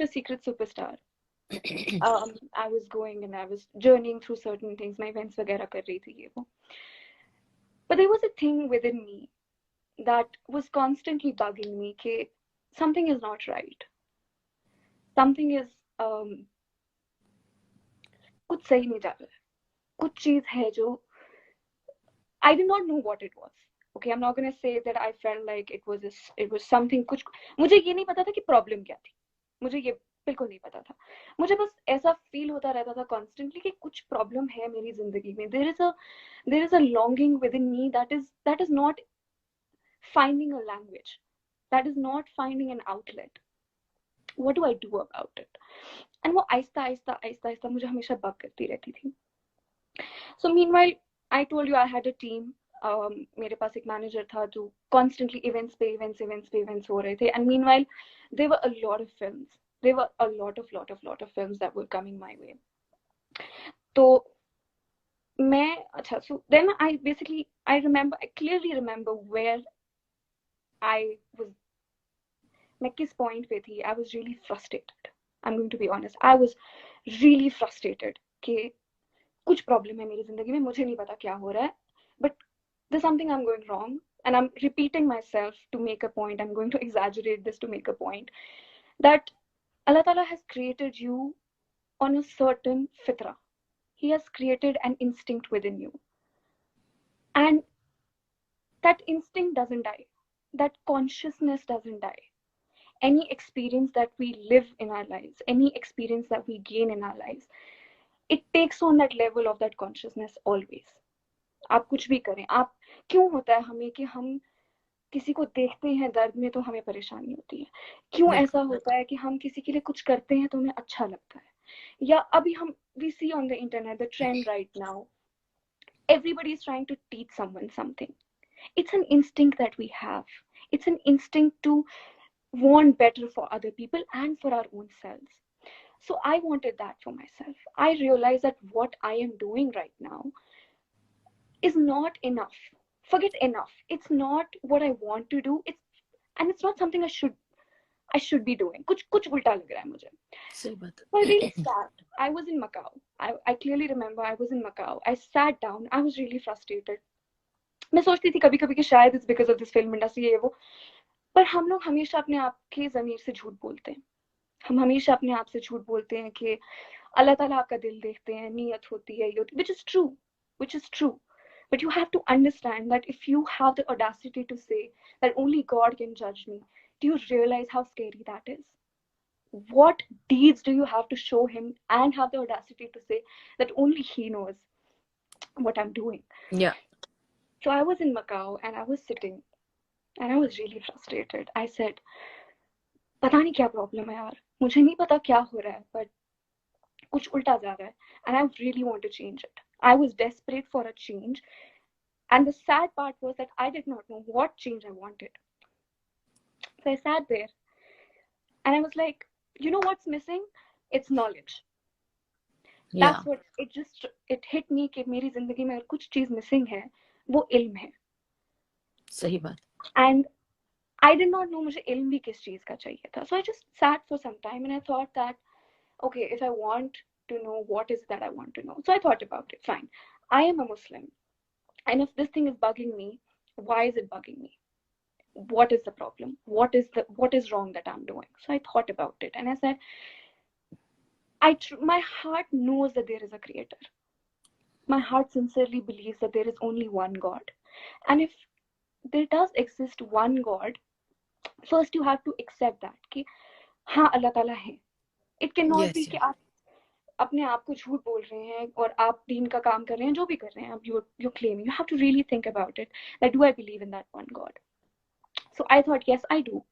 after Secret Superstar, I was going and I was journeying through certain things. My events वगैरह कर रही थी ये वो. But there was a thing within me that was constantly bugging me कि something is not right. Something is कुछ सही नहीं जा रहा है. कुछ चीज है जो I did not know what it was. Okay, I'm not going to say that I felt like it was something. कुछ मुझे ये नहीं पता था कि प्रॉब्लम क्या थी. मुझे ये बिल्कुल नहीं पता था. मुझे बस ऐसा फील होता रहता था कॉन्स्टेंटली कि कुछ प्रॉब्लम है मेरी जिंदगी में. There is a longing within me that is not finding a language, that is not finding an outlet. What do I do about it? And वो आहिस्ता आहिस्ता आहिस्ता आहिस्ता मुझे हमेशा बग करती रहती थी. So meanwhile, I told you I had a team. मेरे पास एक manager था जो constantly events हो रहे थे. And meanwhile, there were a lot of films. There were a lot of films that were coming my way. तो so then I clearly remember where I was. मैं किस point पे थी. I was really frustrated. I'm going to be honest. I was really frustrated कि कुछ problem है मेरी जिंदगी में. मुझे नहीं पता क्या हो रहा है. But there's something I'm going wrong. And I'm repeating myself to make a point. I'm going to exaggerate this to make a point. That Allah Ta'ala has created you on a certain fitra. He has created an instinct within you. And that instinct doesn't die. That consciousness doesn't die. Any experience that we live in our lives, any experience that we gain in our lives, it takes on that level of that consciousness always. आप कुछ भी करें, आप क्यों होता है हमें कि हम किसी को देखते हैं दर्द में तो हमें परेशानी होती है. क्यों ऐसा होता है कि हम किसी के लिए कुछ करते हैं तो हमें अच्छा लगता है. या अभी हम we see on the internet the trend right now, everybody is trying to teach someone something. It's an instinct that we have. It's an instinct to want better for other people and for our own selves. So I wanted that for myself. I realized that what I am doing right now is not enough. Forget enough. It's not what I want to do. It's not something I should be doing. कुछ उल्टा लग रहा है मुझे. सही बात. So I really sat. I was in Macau. I clearly remember I was in Macau. I sat down. I was really frustrated. मैं सोचती थी कभी-कभी कि शायद it's because of this film industry ये वो. पर हम लोग हमेशा अपने आप के ज़मीर से झूठ बोलते हैं. हम हमेशा अपने आप से झूठ बोलते हैं कि अल्लाह ताला आपका दिल देखते हैं, नीयत होती है, which is true. But you have to understand that if you have the audacity to say that only God can judge me, do you realize how scary that is? What deeds do you have to show him and have the audacity to say that only he knows what I'm doing? Yeah. So I was in Macau and I was sitting and I was really frustrated. I said, पता नहीं क्या problem है यार, मुझे नहीं पता क्या हो रहा है, but कुछ उल्टा जा रहा है. And I really want to change it. I was desperate for a change. And the sad part was that I did not know what change I wanted. So I sat there and I was like, you know what's missing? It's knowledge. Yeah. That's what it hit me कि मेरी जिंदगी में अगर कुछ चीज missing है, वो इल्म है. सही बात. And I did not know मुझे इल्म भी किस चीज का चाहिए था. So I just sat for some time and I thought that, okay, if I want to know what is that I want to know. So I thought about it. Fine. I am a Muslim. And if this thing is bugging me, why is it bugging me? What is the problem? What is wrong that I'm doing? So I thought about it and I said, my heart knows that there is a creator. My heart sincerely believes that there is only one God. And if there does exist one God, first you have to accept that कि हाँ अल्लाह ताला है. It cannot be कि आप अपने आप को झूठ बोल रहे हैं और आप दीन का काम कर रहे हैं, जो भी कर रहे हैं, you're claiming. You have to really think about it. That do I believe in that one God? So I thought, yes, I do.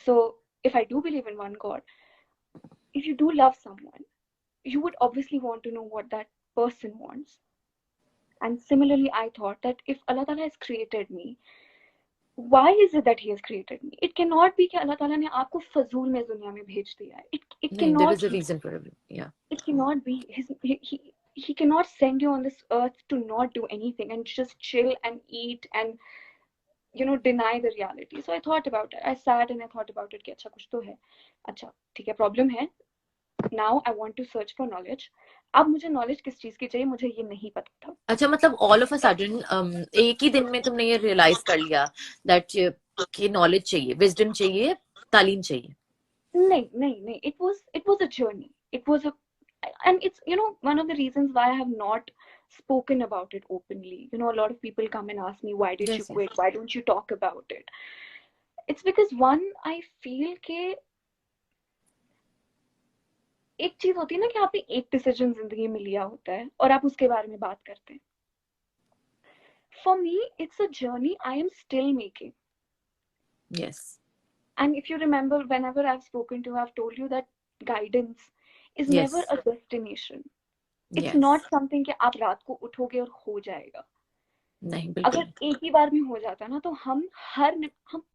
So if I do believe in one God, if you do love someone, you would obviously want to know what that person wants. And similarly, I thought that if Allah Ta'ala has created me, why is it that he has created me? It cannot be कि Allah Ta'ala ने आपको फजूल में दुनिया में भेज दिया है. It cannot. There is a reason for it. Yeah. It cannot be. He cannot send you on this earth to not do anything and just chill and eat and deny the reality. So I thought about it. I sat and I thought about it कि अच्छा कुछ तो है. अच्छा ठीक है, problem है. Now I want to search for knowledge. अब मुझे knowledge किस चीज की चाहिए, मुझे ये नहीं पता था. अच्छा, मतलब ऑल ऑफ अ सडन एक ही दिन में तुमने ये रियलाइज कर लिया दैट कि नॉलेज चाहिए, विजडम चाहिए, तालीम चाहिए? नहीं. It was a journey. It was a, and it's one of the reasons why I have not spoken about it openly. A lot of people come and ask me, why did you जैसे quit? Why don't you talk about it? It's because one, I feel के एक चीज होती है ना कि आपने एक डिसीजन जिंदगी में लिया होता है और आप उसके बारे में बात करते हैं. For me, it's a journey I am still making. Yes. And if you remember, whenever I've spoken to you, I've told you that guidance is yes. never a destination. It's yes. not something कि आप रात को उठोगे और हो जाएगा. नहीं, बिल्कुल अगर नहीं. एक ही बार में हो जाता ना तो हम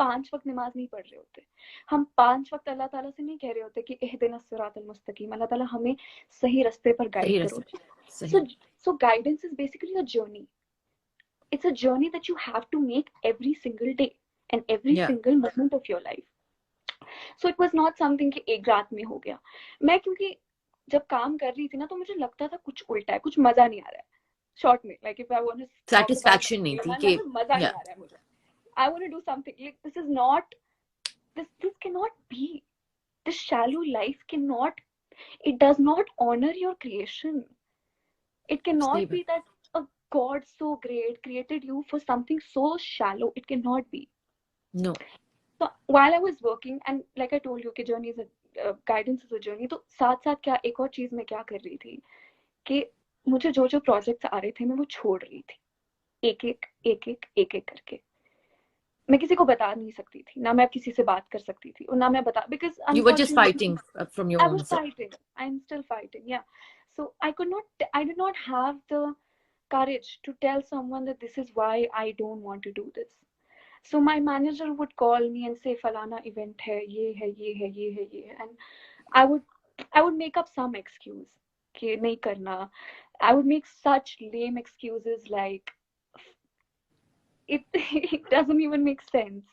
5 वक्त नमाज नहीं पढ़ रहे होते. हम 5 वक्त अल्लाह ताला से नहीं कह रहे होते कि इहदिना सिरातल मुस्तकीम, अल्लाह ताला हमें सही रास्ते पर गाइड सही करो. रास्ते. सही. So guidance is basically a journey. It's a journey that you have to make every single day and every या. single moment of your life. So it was not something कि एक रात में हो गया. मैं क्योंकि जब काम कर रही थी ना तो मुझे लगता था कुछ उल्टा है, कुछ मजा नहीं आ रहा है. Short में, like if I want to talk about satisfaction नहीं थी कि मजा नहीं या. आ रहा है मुझे. I want to do something like this is not this cannot be. This shallow life cannot, it does not honor your creation. It सही cannot बात. be that a God so great created you for something so shallow. It cannot be. No. So while I was working, and like I told you कि journey is a guidance is a journey, तो साथ साथ क्या एक और चीज मैं क्या कर रही थी कि मुझे जो जो प्रोजेक्ट्स आ रहे थे मैं वो छोड़ रही थी एक एक करके. मैं किसी को बता नहीं सकती थी, ना मैं किसी से बात कर सकती थी और ना मैं बता, because you were just unfortunately fighting from your I own was self. fighting. I'm still fighting. Yeah. So I did not have the courage to tell someone that this is why I don't want to do this. So my manager would call me and say falana event hai, ye hai, ye hai, ye hai, ye hai. And I would make up some excuse कि नहीं करना. I would make such lame excuses like it doesn't even make sense.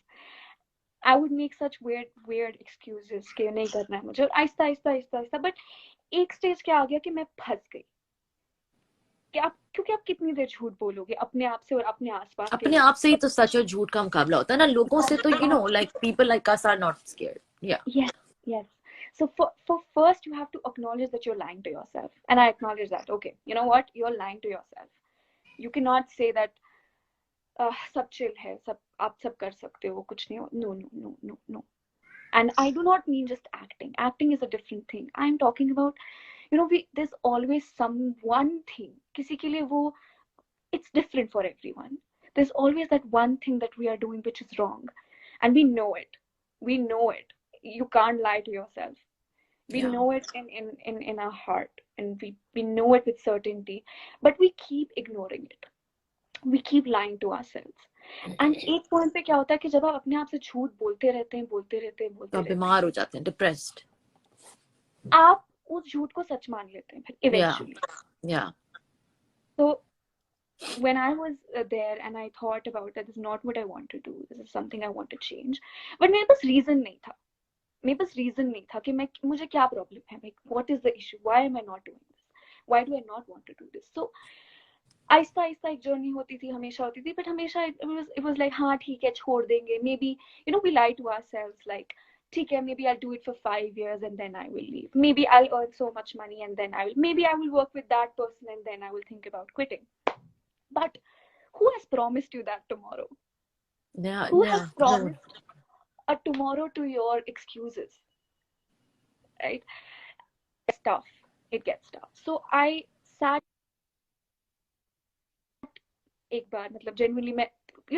I would make such weird excuses कि नहीं करना है मुझे. और आहिस्ता but एक स्टेज क्या आ गया कि मैं फंस गई कि आप, क्योंकि आप कितनी देर झूठ बोलोगे अपने आप से और अपने आसपास के अपने लोगों आप से ही तो सच और झूठ का मुकाबला होता है ना. लोगों से तो like people like us are not scared. Yeah. Yes. So for first you have to acknowledge that you're lying to yourself, and I acknowledge that. Okay, you know what? You're lying to yourself. You cannot say that सब chill है, सब आप सब कर सकते हो, कुछ नहीं हो. No. And I do not mean just acting. Acting is a different thing. I'm talking about, there's always some one thing. किसी के लिए वो, it's different for everyone. There's always that one thing that we are doing which is wrong, and we know it. We know it. You can't lie to yourself. We या. know it in our heart, and we know it with certainty, but we keep ignoring it. We keep lying to ourselves. And एक point पे क्या होता है कि जब आप अपने आप से झूठ बोलते रहते हैं तो आप बीमार हो जाते हैं, डिप्रेस्ड. आप उस झूठ को सच मान लेते हैं फिर eventually. या. So when I was there and I thought about that, this is not what I want to do, this is something I want to change, but मेरे पास reason नहीं था. मेरे पास reason नहीं था कि मुझे क्या problem है, like what is the issue, why am I not doing this, why do I not want to do this. So आहिस्ता एक जर्नी होती थी, हमेशा होती थी, but हमेशा it was like हाँ ठीक है छोड़ देंगे, maybe we lie to ourselves like ठीक है, maybe I'll do it for 5 years and then I will leave, maybe I'll earn so much money and then maybe I will work with that person and then I will think about quitting. But who has promised you that tomorrow? Who has promised a tomorrow to your excuses, right? It's tough. It gets tough. So I sat एक बार, मतलब genuinely मैं,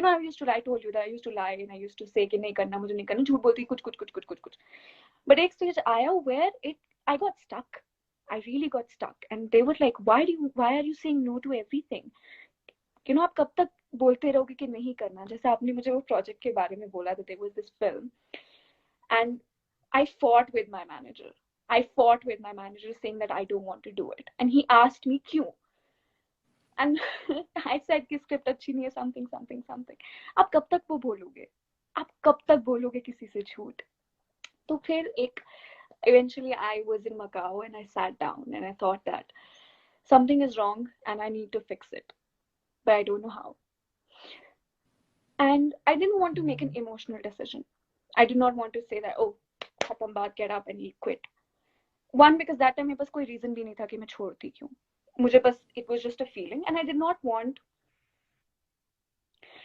I used to lie, I told you that I used to lie and I used to say कि नहीं करना, मुझे नहीं करना, झूठ बोलती कुछ. But एक stage आया where I got stuck. I really got stuck, and they were like, why are you saying no to everything? आप कब तक बोलते रहोगे कि नहीं करना. जैसे आपने मुझे वो प्रोजेक्ट के बारे में बोला, that there was this film, and I fought with my manager. saying that I don't want to do it, and he asked me क्यों. and I said कि स्क्रिप्ट अच्छी नहीं है, something something something. आप कब तक वो बोलोगे, आप कब तक बोलोगे किसी से झूठ? तो फिर एक eventually I was in Macau and I sat down and I thought that something is wrong and I need to fix it, but I don't know how. And I didn't want to make an emotional decision. I did not want to say that, oh, khatam baat, get up and he quit. One, because that time मेरे पास कोई reason भी नहीं था कि मैं छोड़ती क्यों. मुझे बस, it was just a feeling and I did not want,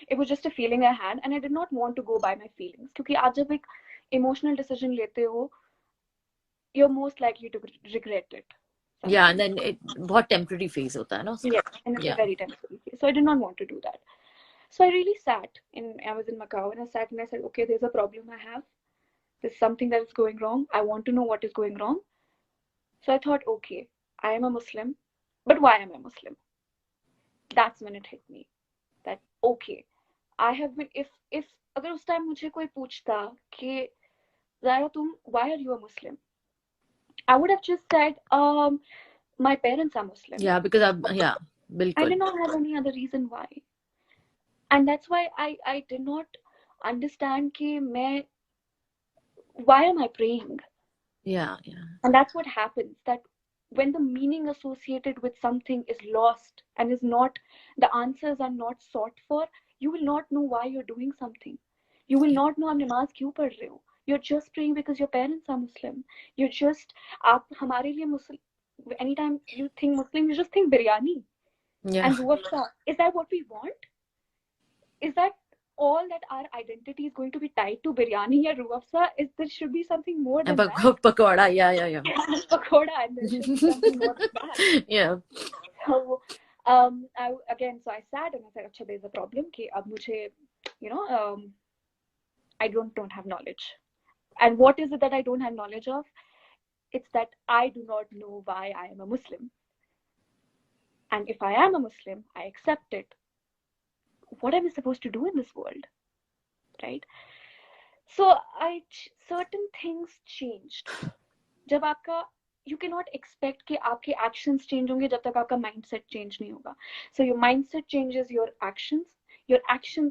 it was just a feeling I had and I did not want to go by my feelings. क्योंकि आज जब एक emotional decision लेते हो, you're most likely to regret it. Yeah, and then it बहुत temporary phase होता है ना उसका. Yeah, and it's a Yeah. very temporary phase. So I did not want to do that. So I really sat I was in Macau and I sat and I said, okay, there's a problem I have. There's something that is going wrong. I want to know what is going wrong. So I thought, okay, I am a Muslim, but why am I Muslim? That's when it hit me that, okay, I have been, if अगर उस time मुझे कोई पूछता कि Zaira, why are you a Muslim? I would have just said, my parents are Muslim. Yeah, because yeah, I बिल्कुल. did not have any other reason why. And that's why I did not understand कि मैं, why am I praying? Yeah, yeah. And that's what happens, that when the meaning associated with something is lost and is not, the answers are not sought for, you will not know why you're doing something. You will not know आप नमाज क्यों पढ़ रहे हो. You're just praying because your parents are Muslim. You're just, आप हमारे लिए Muslim, anytime you think Muslim, you just think biryani Yeah. and ruafsa. Is that what we want? Is that all that our identity is going to be tied to biryani or ruafsa? Is there should be something more than that? Pakoda, yeah. Pakoda, and there should be something more than that. Yeah. So, so I sat and I said, "Acha, there's a problem. कि अब मुझे, I don't have knowledge. And what is it that I don't have knowledge of? It's that I do not know why I am a Muslim. And if I am a Muslim, I accept it. What am I supposed to do in this world, right?" So certain things changed. जब आपका, you cannot expect कि आपके actions change होंगे जब तक आपका mindset change नहीं होगा. So your mindset changes your actions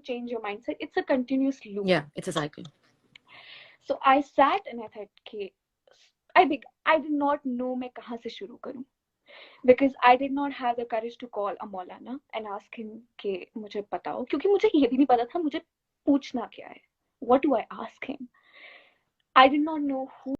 change your mindset. It's a continuous loop. Yeah, it's a cycle. So I sat and I thought कि I did not know मैं कहाँ से शुरू करूँ, because I did not have the courage to call a Maulana and ask him कि मुझे बताओ, क्योंकि मुझे ये भी नहीं पता था मुझे पूछना क्या है. What do I ask him? I did not know who